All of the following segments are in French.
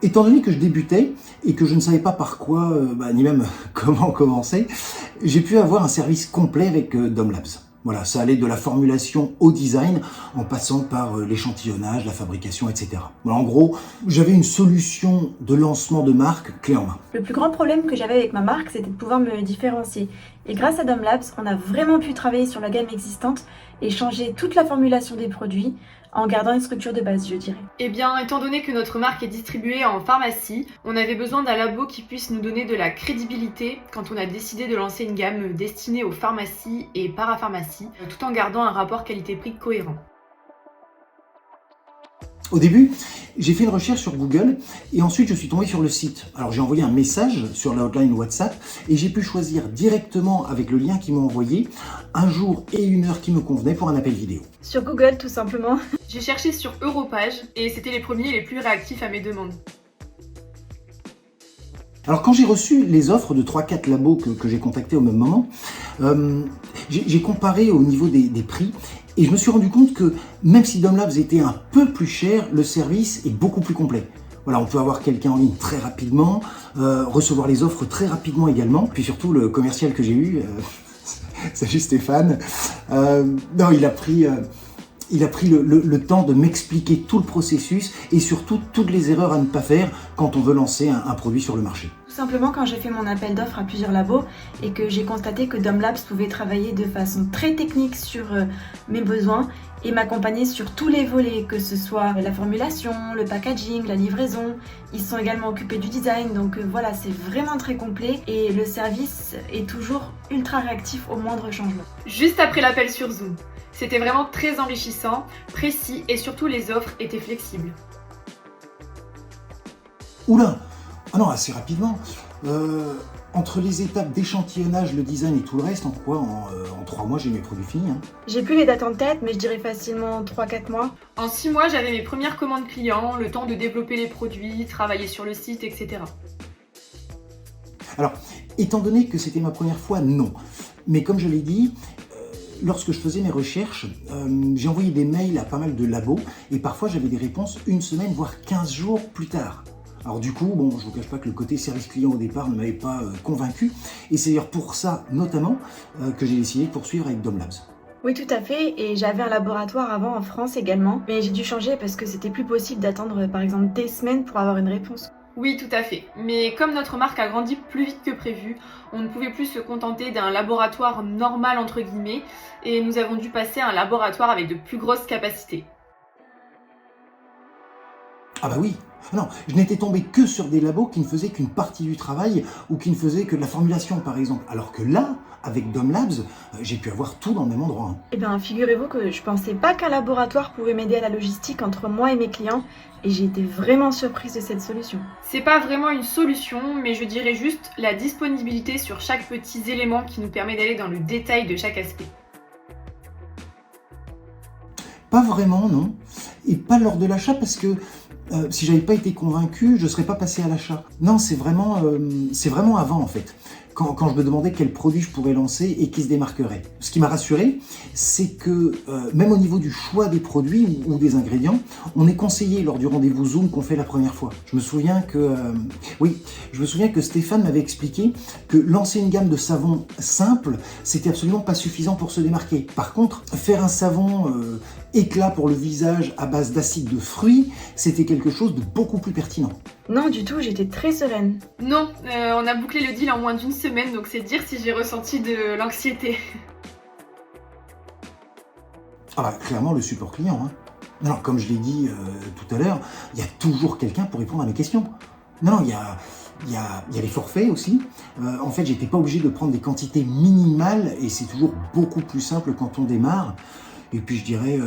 Étant donné que je débutais et que je ne savais pas par quoi, ni même comment commencer, j'ai pu avoir un service complet avec Domlabs. Voilà, ça allait de la formulation au design, en passant par l'échantillonnage, la fabrication, etc. Voilà, en gros, j'avais une solution de lancement de marque clé en main. Le plus grand problème que j'avais avec ma marque, c'était de pouvoir me différencier. Et grâce à Domlabs, on a vraiment pu travailler sur la gamme existante et changer toute la formulation des produits en gardant une structure de base, je dirais. Eh bien, étant donné que notre marque est distribuée en pharmacie, on avait besoin d'un labo qui puisse nous donner de la crédibilité quand on a décidé de lancer une gamme destinée aux pharmacies et parapharmacies, tout en gardant un rapport qualité-prix cohérent. Au début, j'ai fait une recherche sur Google et ensuite je suis tombé sur le site. Alors j'ai envoyé un message sur la hotline WhatsApp et j'ai pu choisir directement avec le lien qu'ils m'ont envoyé un jour et une heure qui me convenaient pour un appel vidéo. Sur Google, tout simplement. J'ai cherché sur Europage et c'était les premiers et les plus réactifs à mes demandes. Alors quand j'ai reçu les offres de 3-4 labos que j'ai contactés au même moment, j'ai comparé au niveau des prix et je me suis rendu compte que même si Domlabs était un peu plus cher, le service est beaucoup plus complet. Voilà, on peut avoir quelqu'un en ligne très rapidement, recevoir les offres très rapidement également. Puis surtout le commercial que j'ai eu, salut Stéphane, il a pris le temps de m'expliquer tout le processus et surtout toutes les erreurs à ne pas faire quand on veut lancer un produit sur le marché. Tout simplement quand j'ai fait mon appel d'offres à plusieurs labos et que j'ai constaté que Domlabs pouvait travailler de façon très technique sur mes besoins et m'accompagner sur tous les volets, que ce soit la formulation, le packaging, la livraison. Ils sont également occupés du design, donc voilà, c'est vraiment très complet et le service est toujours ultra réactif au moindre changement. Juste après l'appel sur Zoom. C'était vraiment très enrichissant, précis et surtout les offres étaient flexibles. Oula! Ah non, assez rapidement. Entre les étapes d'échantillonnage, le design et tout le reste, en 3 mois, j'ai mes produits finis. J'ai plus les dates en tête, mais je dirais facilement 3-4 mois. En 6 mois, j'avais mes premières commandes clients, le temps de développer les produits, travailler sur le site, etc. Alors, étant donné que c'était ma première fois, non. Mais comme je l'ai dit, lorsque je faisais mes recherches, j'ai envoyé des mails à pas mal de labos et parfois j'avais des réponses 1 semaine, voire 15 jours plus tard. Alors du coup, je vous cache pas que le côté service client au départ ne m'avait pas convaincu et c'est d'ailleurs pour ça notamment que j'ai décidé de poursuivre avec Domlabs. Oui, tout à fait, et j'avais un laboratoire avant en France également, mais j'ai dû changer parce que c'était plus possible d'attendre par exemple des semaines pour avoir une réponse. Oui, tout à fait. Mais comme notre marque a grandi plus vite que prévu, on ne pouvait plus se contenter d'un laboratoire normal entre guillemets et nous avons dû passer à un laboratoire avec de plus grosses capacités. Ah bah oui, non, je n'étais tombé que sur des labos qui ne faisaient qu'une partie du travail ou qui ne faisaient que de la formulation par exemple. Alors que là, avec Domlabs, j'ai pu avoir tout dans le même endroit. Eh bien, figurez-vous que je pensais pas qu'un laboratoire pouvait m'aider à la logistique entre moi et mes clients, et j'ai été vraiment surprise de cette solution. C'est pas vraiment une solution, mais je dirais juste la disponibilité sur chaque petit élément qui nous permet d'aller dans le détail de chaque aspect. Pas vraiment, non. Et pas lors de l'achat parce que si j'avais pas été convaincu, je serais pas passé à l'achat. Non, c'est vraiment avant en fait. Quand je me demandais quel produit je pourrais lancer et qui se démarquerait. Ce qui m'a rassuré, c'est que même au niveau du choix des produits ou des ingrédients, on est conseillé lors du rendez-vous Zoom qu'on fait la première fois. Je me souviens que Stéphane m'avait expliqué que lancer une gamme de savons simple, c'était absolument pas suffisant pour se démarquer. Par contre, faire un savon éclat pour le visage à base d'acide de fruits, c'était quelque chose de beaucoup plus pertinent. Non, du tout, j'étais très sereine. Non, on a bouclé le deal en moins d'1 semaine, donc c'est dire si j'ai ressenti de l'anxiété. Ah bah, clairement le support client. Non, comme je l'ai dit tout à l'heure, il y a toujours quelqu'un pour répondre à mes questions. Non, il y a les forfaits aussi. En fait, j'étais pas obligé de prendre des quantités minimales et c'est toujours beaucoup plus simple quand on démarre. Et puis je dirais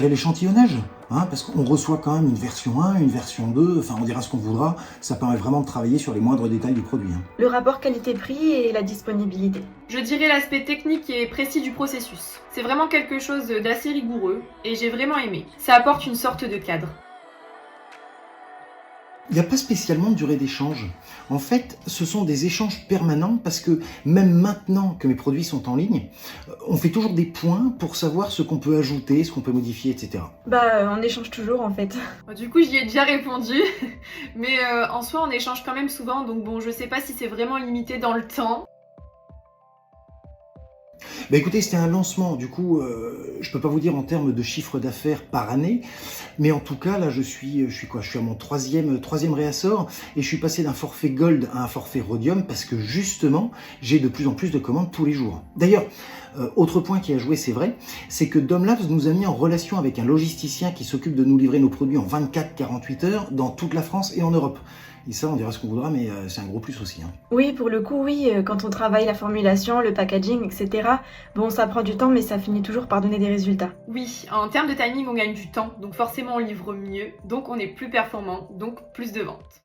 l'échantillonnage, parce qu'on reçoit quand même une version 1, une version 2, enfin on dira ce qu'on voudra, ça permet vraiment de travailler sur les moindres détails du produit. Le rapport qualité-prix et la disponibilité. Je dirais l'aspect technique et précis du processus. C'est vraiment quelque chose d'assez rigoureux et j'ai vraiment aimé. Ça apporte une sorte de cadre. Il n'y a pas spécialement de durée d'échange. En fait, ce sont des échanges permanents parce que même maintenant que mes produits sont en ligne, on fait toujours des points pour savoir ce qu'on peut ajouter, ce qu'on peut modifier, etc. Bah, on échange toujours en fait. Du coup, j'y ai déjà répondu, mais en soi, on échange quand même souvent, donc bon, je sais pas si c'est vraiment limité dans le temps. Bah écoutez, c'était un lancement, du coup, je peux pas vous dire en termes de chiffre d'affaires par année, mais en tout cas, là, je suis à mon troisième réassort, et je suis passé d'un forfait Gold à un forfait Rhodium parce que justement, j'ai de plus en plus de commandes tous les jours. D'ailleurs, autre point qui a joué, c'est vrai, c'est que Domlabs nous a mis en relation avec un logisticien qui s'occupe de nous livrer nos produits en 24-48 heures dans toute la France et en Europe. Et ça, on dira ce qu'on voudra, mais c'est un gros plus aussi. Oui, pour le coup, oui, quand on travaille la formulation, le packaging, etc. Bon, ça prend du temps, mais ça finit toujours par donner des résultats. Oui, en termes de timing, on gagne du temps, donc forcément on livre mieux, donc on est plus performant, donc plus de ventes.